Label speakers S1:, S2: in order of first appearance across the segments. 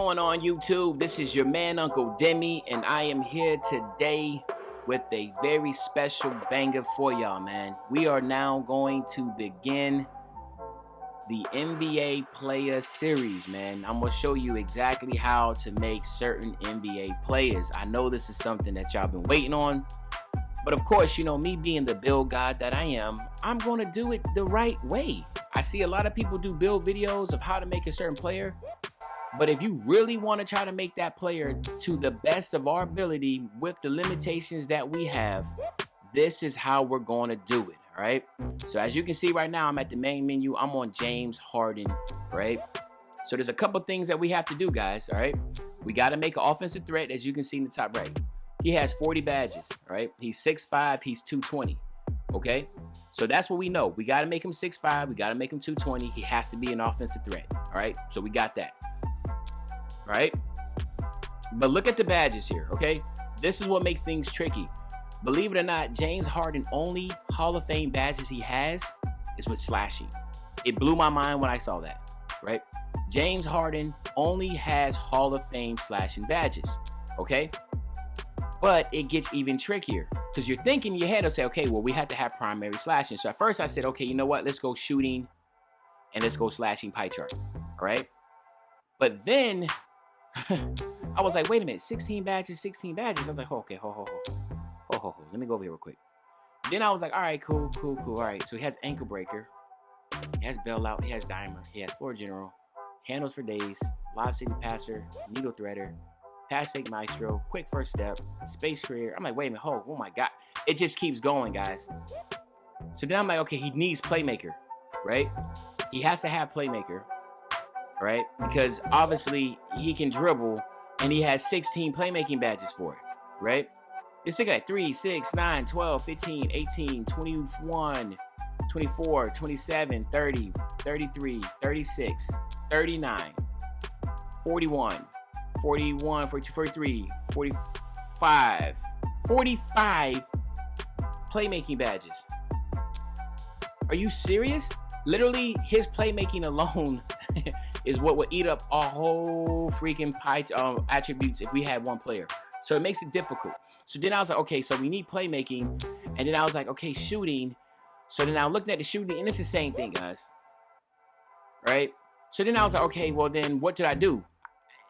S1: going on YouTube? This is your man Uncle Demi, and I am here today with a very special banger for y'all, man. We are now going to begin the NBA Player Series, man. I'm gonna show you exactly how to make certain NBA players. I know this is something that y'all been waiting on, but of course, you know, me being the build god that I am, I'm gonna do it the right way. I see a lot of people do build videos of how to make a certain player, but if you really want to try to make that player to the best of our ability with the limitations that we have, this is how we're going to do it, all right? So as you can see right now, I'm at the main menu. I'm on James Harden, right? So there's a couple things that we have to do, guys, all right? We got to make an offensive threat, as you can see in the top right. He has 40 badges, all right? He's 6'5", he's 220, okay? So that's what we know. We got to make him 6'5", we got to make him 220. He has to be an offensive threat, all right? So we got that. Right? But look at the badges here, okay? This is what makes things tricky. Believe it or not, James Harden only Hall of Fame badges he has is with slashing. It blew my mind when I saw that, right? James Harden only has Hall of Fame slashing badges, okay? But it gets even trickier because you're thinking in your head, will say, okay, well, we have to have primary slashing. So at first I said, okay, you know what? Let's go shooting and let's go slashing pie chart, all right? But then I was like, wait a minute, 16 badges, 16 badges. I was like, oh, okay, ho. Let me go over here real quick. Then I was like, all right, cool. All right, so he has ankle breaker, he has bailout, he has dimer, he has floor general, handles for days, lob city passer, needle threader, pass fake maestro, quick first step, space creator. I'm like, wait a minute, oh my God. It just keeps going, guys. So then I'm like, okay, he needs playmaker, right? He has to have playmaker. Right? Because obviously he can dribble and he has 16 playmaking badges for it, right? Let's look at 3, 6, 9, 12, 15, 18, 21, 24, 27, 30, 33, 36, 39, 41, 41, 42, 43, 45, 45 playmaking badges. Are you serious? Literally, his playmaking alone is what would eat up a whole freaking pie attributes if we had one player. So it makes it difficult. So then I was like, okay, so we need playmaking. And then I was like, okay, shooting. So then I looked at the shooting, and it's the same thing, guys. Right? So then I was like, okay, well then what did I do?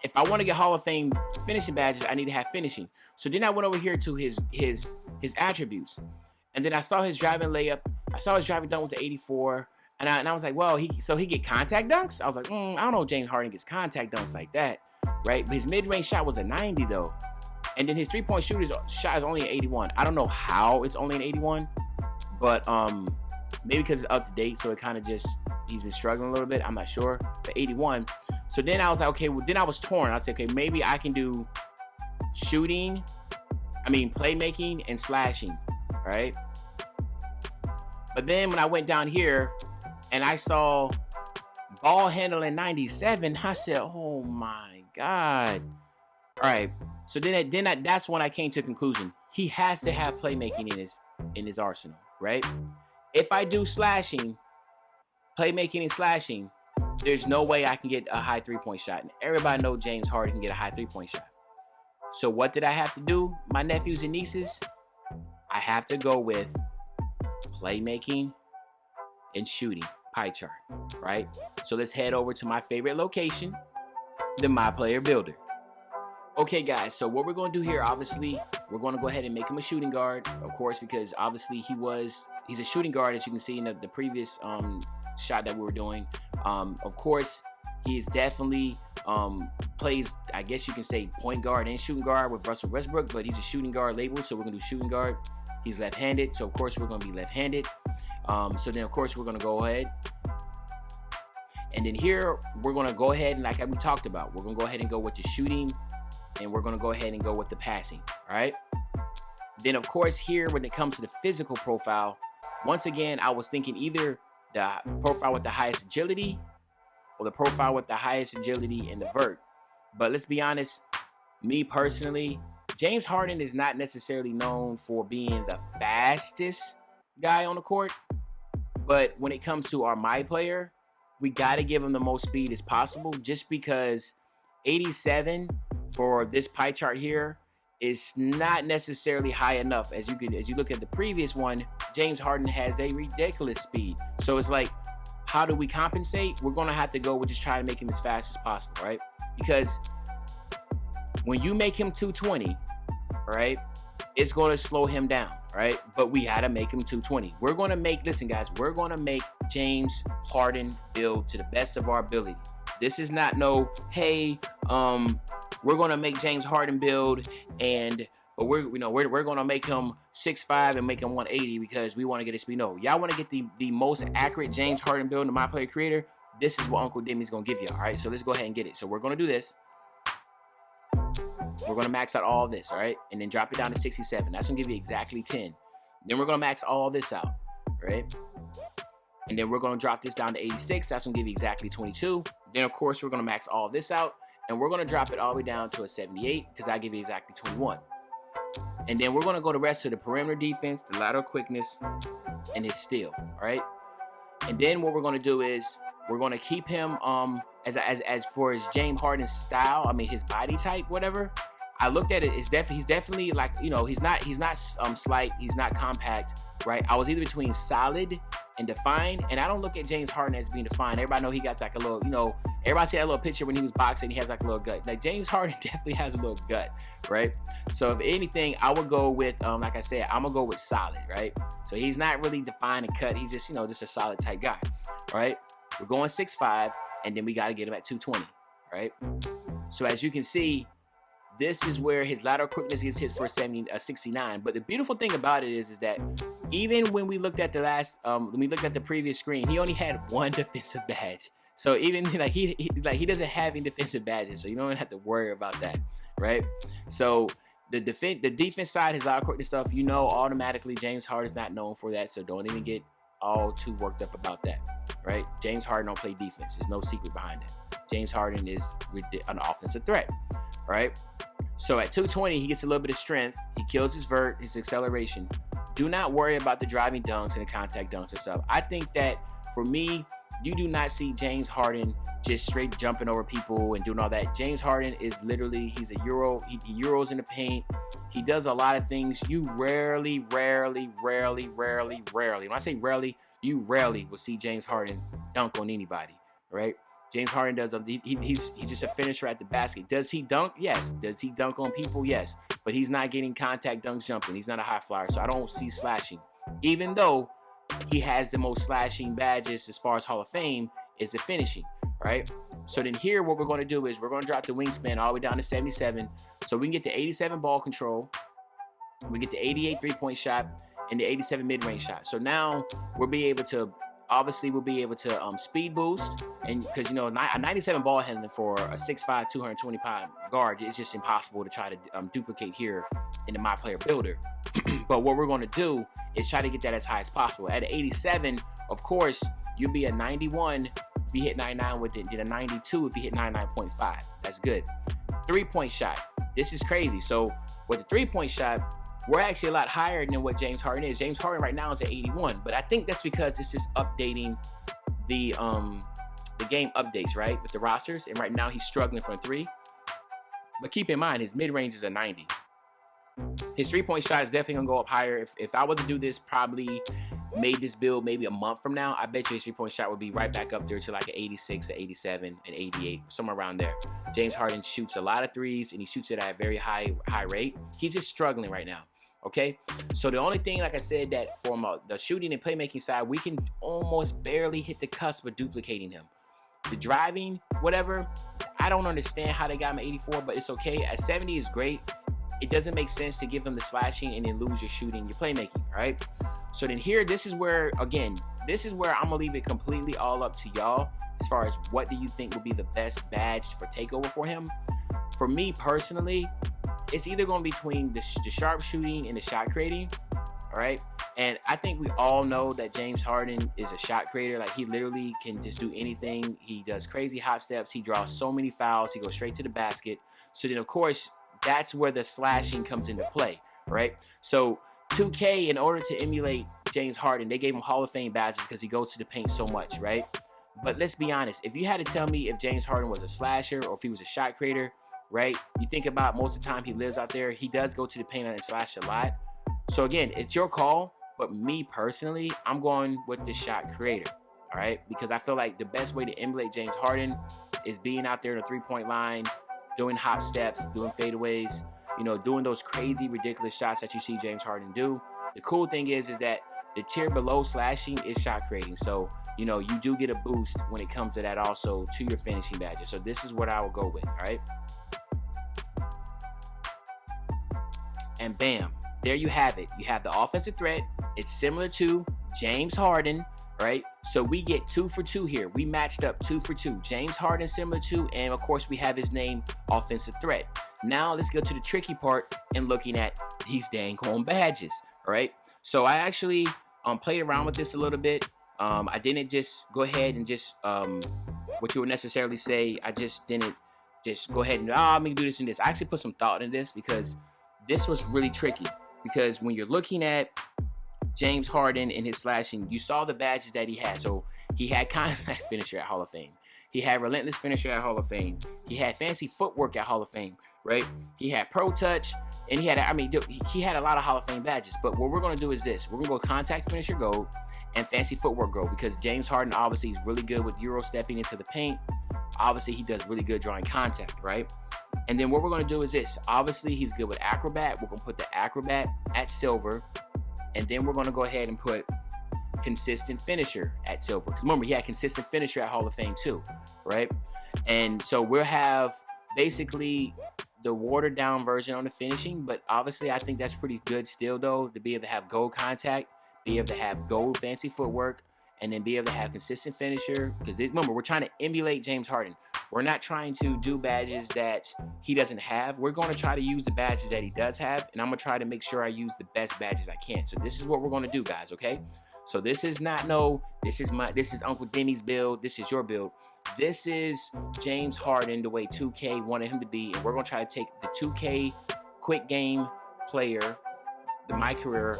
S1: If I want to get Hall of Fame finishing badges, I need to have finishing. So then I went over here to his attributes. And then I saw his driving layup. I saw his driving dunk was an 84. And I was like, well, he get contact dunks? I was like, I don't know if James Harden gets contact dunks like that, right? But his mid-range shot was a 90, though. And then his three-point shooter's shot is only an 81. I don't know how it's only an 81, but maybe because it's up to date, so it kind of just, he's been struggling a little bit. I'm not sure, but 81. So then I was like, okay, well, then I was torn. I said, okay, maybe I can do playmaking and slashing, right? But then when I went down here, and I saw ball handling 97, I said, oh my God. All right. So that's when I came to the conclusion. He has to have playmaking in his arsenal, right? If I do slashing, playmaking and slashing, there's no way I can get a high three-point shot. And everybody knows James Harden can get a high three-point shot. So what did I have to do, my nephews and nieces? I have to go with playmaking and shooting pie chart, right? So let's head over to my favorite location, the My Player Builder. Okay, guys, so what we're going to do here, obviously, we're going to go ahead and make him a shooting guard, of course, because obviously he's a shooting guard, as you can see in the previous shot that we were doing. Of course, he's definitely plays, I guess you can say, point guard and shooting guard with Russell Westbrook, but he's a shooting guard label, so we're going to do shooting guard. He's left-handed, so of course we're going to be left-handed. So then, of course, we're going to go ahead. And then here, we're going to go ahead and, like we talked about, we're going to go ahead and go with the shooting, and we're going to go ahead and go with the passing, all right? Then, of course, here, when it comes to the physical profile, once again, I was thinking either the profile with the highest agility or the profile with the highest agility in the vert. But let's be honest, me personally, James Harden is not necessarily known for being the fastest guy on the court, but when it comes to our My Player, we got to give him the most speed as possible, just because 87 for this pie chart here is not necessarily high enough. As you look at the previous one, James Harden has a ridiculous speed. So it's like, how do we compensate? We're gonna have to go with just trying to make him as fast as possible, right? Because when you make him 220, right, it's gonna slow him down, right? But we gotta make him 220. We're gonna make, listen guys, we're gonna make James Harden build to the best of our ability. This is not no, hey, we're gonna make James Harden build, but we're gonna make him 6'5" and make him 180 because we want to get his speed. No, y'all want to get the most accurate James Harden build in My Player Creator. This is what Uncle Demi's gonna give you. All right, so let's go ahead and get it. So we're gonna do this. We're gonna max out all this, all right, and then drop it down to 67. That's gonna give you exactly 10. Then we're gonna max all this out, right? And then we're gonna drop this down to 86. That's gonna give you exactly 22. Then of course we're gonna max all this out, and we're gonna drop it all the way down to a 78 because I give you exactly 21. And then we're gonna go the rest of the perimeter defense, the lateral quickness, and his steal, all right? And then what we're gonna do is we're gonna keep him as for his James Harden style, I mean his body type, whatever. I looked at it, he's definitely like, you know, he's not slight, he's not compact, right? I was either between solid and defined, and I don't look at James Harden as being defined. Everybody know he got like a little, you know, everybody see that little picture when he was boxing, he has like a little gut. Like James Harden definitely has a little gut, right? So if anything, I would go with, like I said, I'm gonna go with solid, right? So he's not really defined and cut, he's just, you know, just a solid type guy, right? We're going 6'5", and then we got to get him at 220, right? So as you can see, this is where his lateral quickness gets hit for 69. But the beautiful thing about it is that even when we looked at the last, when we looked at the previous screen, he only had one defensive badge. So even like he doesn't have any defensive badges, so you don't have to worry about that, right? So the defense side, his lateral quickness stuff, you know, automatically James Harden's not known for that, so don't even get all too worked up about that, right? James Harden don't play defense. There's no secret behind it. James Harden is an offensive threat, right? So at 220, he gets a little bit of strength. He kills his vert, his acceleration. Do not worry about the driving dunks and the contact dunks and stuff. I think that for me, you do not see James Harden just straight jumping over people and doing all that. James Harden is literally, he's a Euro. He Euros in the paint. He does a lot of things. You rarely, when I say rarely, you rarely will see James Harden dunk on anybody, right? James Harden does, he's just a finisher at the basket. Does he dunk? Yes. Does he dunk on people? Yes. But he's not getting contact dunks jumping. He's not a high flyer, so I don't see slashing. Even though he has the most slashing badges as far as Hall of Fame is the finishing, right? So then here, what we're going to do is we're going to drop the wingspan all the way down to 77, so we can get the 87 ball control, we get the 88 three-point shot, and the 87 mid-range shot. So now we'll be able to, obviously, we'll be able to speed boost, and because, you know, a 97 ball handling for a 6'5", 220-pound guard is just impossible to try to duplicate here in the My Player Builder. But what we're going to do is try to get that as high as possible. At an 87, of course, you'll be a 91 if you hit 99 with it, then a 92 if you hit 99.5. That's good. Three-point shot. This is crazy. So with the three-point shot, we're actually a lot higher than what James Harden is. James Harden right now is at 81, but I think that's because it's just updating the game updates, right, with the rosters, and right now he's struggling from three. But keep in mind, his mid-range is a 90. His three-point shot is definitely gonna go up higher. If I were to do this, probably made this build maybe a month from now, I bet you his three-point shot would be right back up there to like an 86, an 87, an 88, somewhere around there. James Harden shoots a lot of threes, and he shoots it at a very high rate. He's just struggling right now. Okay, so the only thing, like I said, that from the shooting and playmaking side, we can almost barely hit the cusp of duplicating him. The driving, whatever, I don't understand how they got him at 84, but it's okay. At 70 is great. It doesn't make sense to give him the slashing and then lose your shooting, your playmaking, right? So then here, this is where, again, this is where I'm gonna leave it completely all up to y'all as far as what do you think will be the best badge for takeover for him. For me personally, it's either going to be between the sharp shooting and the shot creating, all right? And I think we all know that James Harden is a shot creator. Like, he literally can just do anything. He does crazy hop steps. He draws so many fouls. He goes straight to the basket. So then, of course, that's where the slashing comes into play, right? So 2K, in order to emulate James Harden, they gave him Hall of Fame badges because he goes to the paint so much, right? But let's be honest, if you had to tell me if James Harden was a slasher or if he was a shot creator, right? You think about most of the time he lives out there, he does go to the paint and slash a lot. So again, it's your call, but me personally, I'm going with the shot creator, all right? Because I feel like the best way to emulate James Harden is being out there in the three-point line, doing hop steps, doing fadeaways, you know, doing those crazy, ridiculous shots that you see James Harden do. The cool thing is that the tier below slashing is shot creating. So, you know, you do get a boost when it comes to that also to your finishing badges. So this is what I will go with, all right? And bam, there you have it. You have the offensive threat. It's similar to James Harden, right? So we get 2 for 2 here. We matched up 2 for 2. James Harden similar to, and of course we have his name, offensive threat. Now let's go to the tricky part and looking at these dang home badges, all right? So I actually played around with this a little bit. I didn't just go ahead and just, what you would necessarily say, I just didn't just go ahead and, let me do this and this. I actually put some thought in this because this was really tricky. Because when you're looking at James Harden and his slashing, you saw the badges that he had. So he had contact finisher at Hall of Fame. He had relentless finisher at Hall of Fame. He had fancy footwork at Hall of Fame, right? He had pro touch, and he had, he had a lot of Hall of Fame badges. But what we're going to do is this. We're going to go contact finisher gold and fancy footwork gold, because James Harden obviously is really good with Euro stepping into the paint. Obviously, he does really good drawing contact, right? And then what we're going to do is this. Obviously, he's good with acrobat. We're going to put the acrobat at silver. And then we're going to go ahead and put consistent finisher at silver. Because remember, he had consistent finisher at Hall of Fame too, right? And so we'll have basically the watered down version on the finishing. But obviously, I think that's pretty good still, though, to be able to have gold contact, be able to have gold fancy footwork, and then be able to have consistent finisher. Because remember, we're trying to emulate James Harden. We're not trying to do badges that he doesn't have. We're going to try to use the badges that he does have, and I'm going to try to make sure I use the best badges I can. So this is what we're going to do, guys, okay? So this is not this is Uncle Denny's build. This is your build. This is James Harden the way 2K wanted him to be, and we're going to try to take the 2K quick game player, the My Career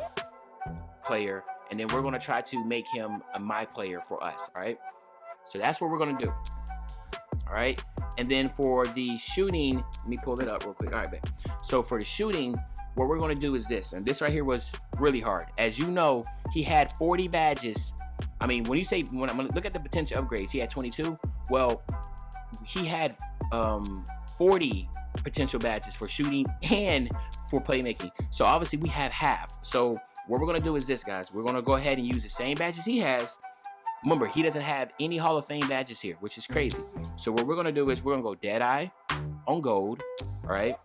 S1: player, and then we're going to try to make him a my player for us, all right? So that's what we're going to do. All right, and then for the shooting, let me pull it up real quick. All right, babe. So for the shooting, what we're going to do is this, and this right here was really hard. As you know, he had 40 badges. I mean, when I'm going to look at the potential upgrades, he had 22. Well, he had 40 potential badges for shooting and for playmaking. So obviously we have half. So what we're going to do is this, guys. We're going to go ahead and use the same badges he has. Remember, he doesn't have any Hall of Fame badges here, which is crazy. So what we're going to do is we're going to go Deadeye on gold, all right?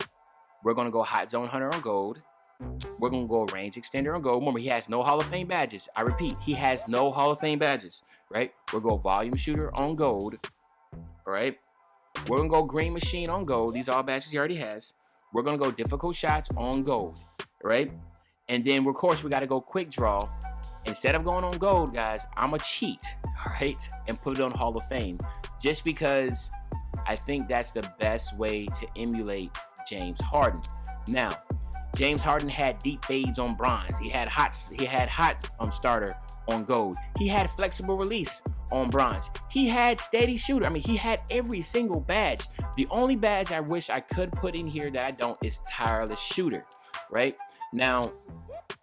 S1: We're going to go Hot Zone Hunter on gold. We're going to go Range Extender on gold. Remember, he has no Hall of Fame badges. I repeat, he has no Hall of Fame badges, right? We're going to go Volume Shooter on gold, all right? We're going to go Green Machine on gold. These are all badges he already has. We're going to go Difficult Shots on gold, all right? And then, of course, we got to go Quick Draw. Instead of going on gold, guys, I'm a cheat, all right, and put it on Hall of Fame, just because I think that's the best way to emulate James Harden. Now, James Harden had deep fades on bronze. He had hot starter on gold. He had flexible release on bronze. He had steady shooter. I mean, he had every single badge. The only badge I wish I could put in here that I don't is tireless shooter, right? Now,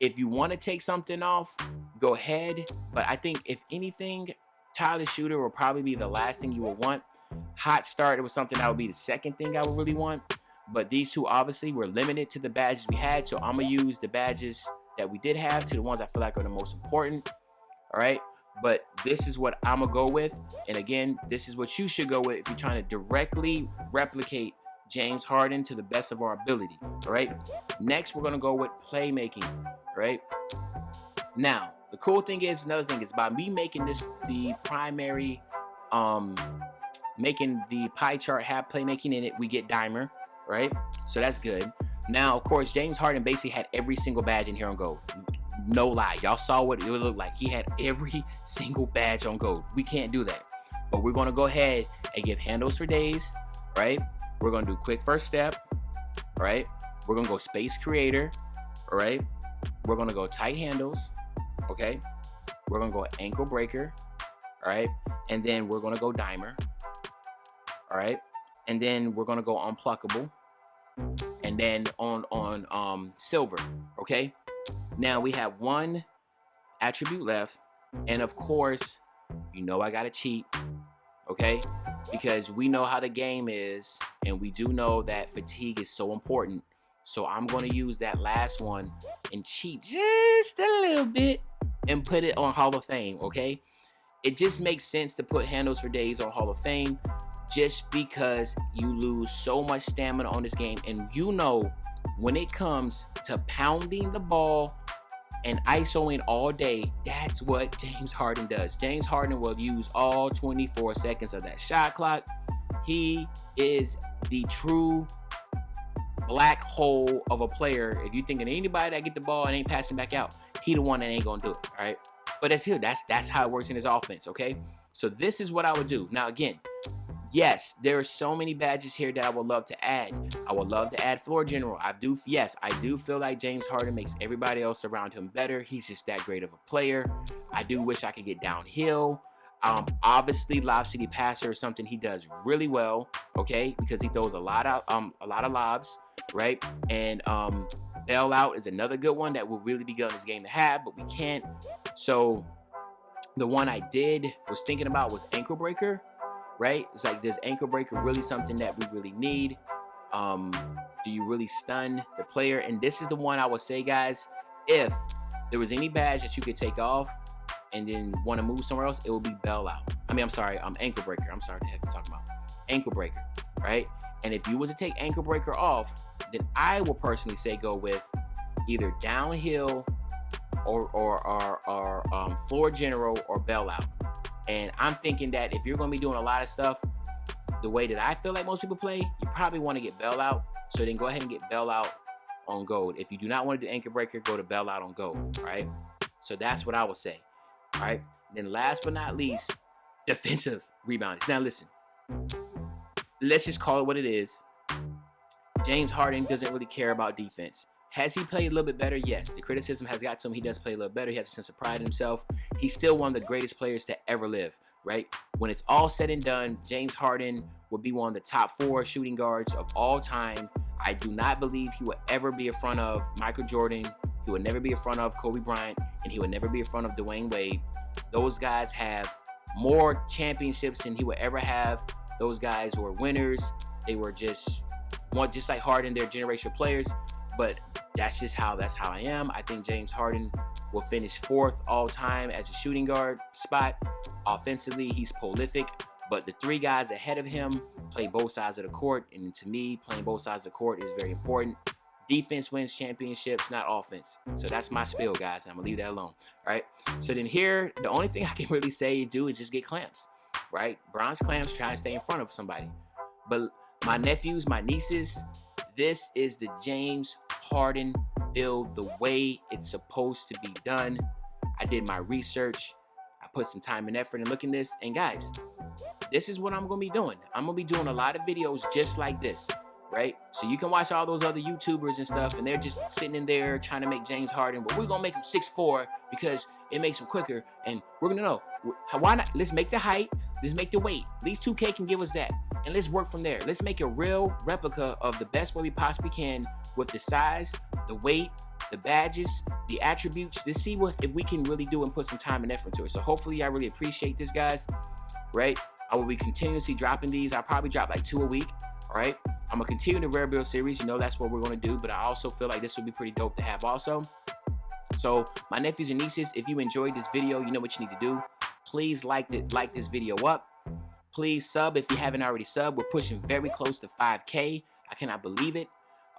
S1: if you want to take something off, go ahead. But I think if anything, tireless shooter will probably be the last thing you will want. Hot starter was something that would be the second thing I would really want. But these two obviously were limited to the badges we had. So I'm going to use the badges that we did have to the ones I feel like are the most important. All right. But this is what I'm going to go with. And again, this is what you should go with if you're trying to directly replicate James Harden to the best of our ability. All right. Next, we're going to go with playmaking. Right. Now, the cool thing is, another thing is, by me making this the primary, making the pie chart have playmaking in it, we get Dimer. Right. So that's good. Now, of course, James Harden basically had every single badge in here on gold. No lie. Y'all saw what it would look like. He had every single badge on gold. We can't do that. But we're going to go ahead and give handles for days. Right. We're going to do quick first step. Right. We're going to go space creator. All right. We're going to go tight handles. Okay. We're going to go ankle breaker. All right. and then we're gonna go dimer. All right, and then we're gonna go unpluckable, and then on silver. Okay, now we have one attribute left, and of course, you know I gotta cheat. Okay, because we know how the game is, and we do know that fatigue is so important. So I'm going to use that last one and cheat just a little bit and put it on Hall of Fame, okay? It just makes sense to put handles for days on Hall of Fame just because you lose so much stamina on this game. And you know, when it comes to pounding the ball and ISOing all day, that's what James Harden does. James Harden will use all 24 seconds of that shot clock. He is the true black hole of a player. If you thinking anybody that get the ball and ain't passing back out, he the one that ain't gonna do it, all right? But that's here. That's how it works in his offense, okay? So this is what I would do. Now again, yes, there are so many badges here that I would love to add. I would love to add floor general. I do feel like James Harden makes everybody else around him better. He's just that great of a player. I do wish I could get downhill. Obviously, Lob City passer is something he does really well, okay? Because he throws a lot of lobs, right? And bailout is another good one that will really be good in this game to have, but we can't. So the one I was thinking about was ankle breaker, right? It's like, does ankle breaker really something that we really need? Do you really stun the player? And this is the one I would say, guys, if there was any badge that you could take off and then want to move somewhere else, it would be bailout. Ankle breaker. I'm sorry, the heck I'm talking about. Ankle breaker, right? And if you was to take ankle breaker off, then I will personally say go with either downhill or floor general or bailout. And I'm thinking that if you're going to be doing a lot of stuff the way that I feel like most people play, you probably want to get bailout. So then go ahead and get bailout on gold. If you do not want to do ankle breaker, go to bailout on gold, right? So that's what I would say. All right. Then last but not least, defensive rebounders. Now listen, let's just call it what it is. James Harden doesn't really care about defense. Has he played a little bit better? Yes. The criticism has got to him. He does play a little better. He has a sense of pride in himself. He's still one of the greatest players to ever live, right? When it's all said and done, James Harden will be one of the top 4 shooting guards of all time. I do not believe he will ever be in front of Michael Jordan. He would never be in front of Kobe Bryant, and he would never be in front of Dwayne Wade. Those guys have more championships than he would ever have. Those guys were winners. They were just like Harden, they're generational players. But that's how I am. I think James Harden will finish 4th all time as a shooting guard spot. Offensively, he's prolific. But the 3 guys ahead of him play both sides of the court. And to me, playing both sides of the court is very important. Defense wins championships, not offense. So that's my spiel, guys. I'm going to leave that alone. All right. So then here, the only thing I can really say do is just get clamps, right? Bronze clamps, trying to stay in front of somebody. But my nephews, my nieces, this is the James Harden build the way it's supposed to be done. I did my research. I put some time and effort in looking at this. And guys, this is what I'm going to be doing. I'm going to be doing a lot of videos just like this. Right? So you can watch all those other YouTubers and stuff, and they're just sitting in there trying to make James Harden, but we're going to make him 6'4" because it makes him quicker, and we're going to know. Why not? Let's make the height. Let's make the weight. At least 2K can give us that, and let's work from there. Let's make a real replica of the best way we possibly can with the size, the weight, the badges, the attributes. Let's see if we can really do and put some time and effort into it. So hopefully I really appreciate this, guys, right? I will be continuously dropping these. I'll probably drop like 2 a week, all right? I'm going to continue the Rare Build series. You know, that's what we're going to do. But I also feel like this would be pretty dope to have also. So my nephews and nieces, if you enjoyed this video, you know what you need to do. Please like this video up. Please sub if you haven't already subbed. We're pushing very close to 5K. I cannot believe it.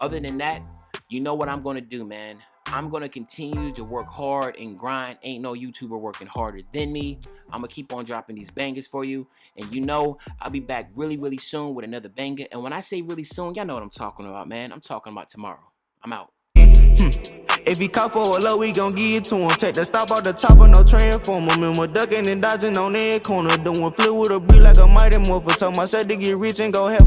S1: Other than that, you know what I'm going to do, man. I'm going to continue to work hard and grind. Ain't no YouTuber working harder than me. I'm going to keep on dropping these bangers for you. And you know, I'll be back really, really soon with another banger. And when I say really soon, y'all know what I'm talking about, man. I'm talking about tomorrow. I'm out.
S2: If he caught for a low, we gon' give it to him. Take the stop off the top of no transformer. Remember ducking and dodging on every corner. Doing flip with a beat like a mighty morpher. Told myself to get rich and go help.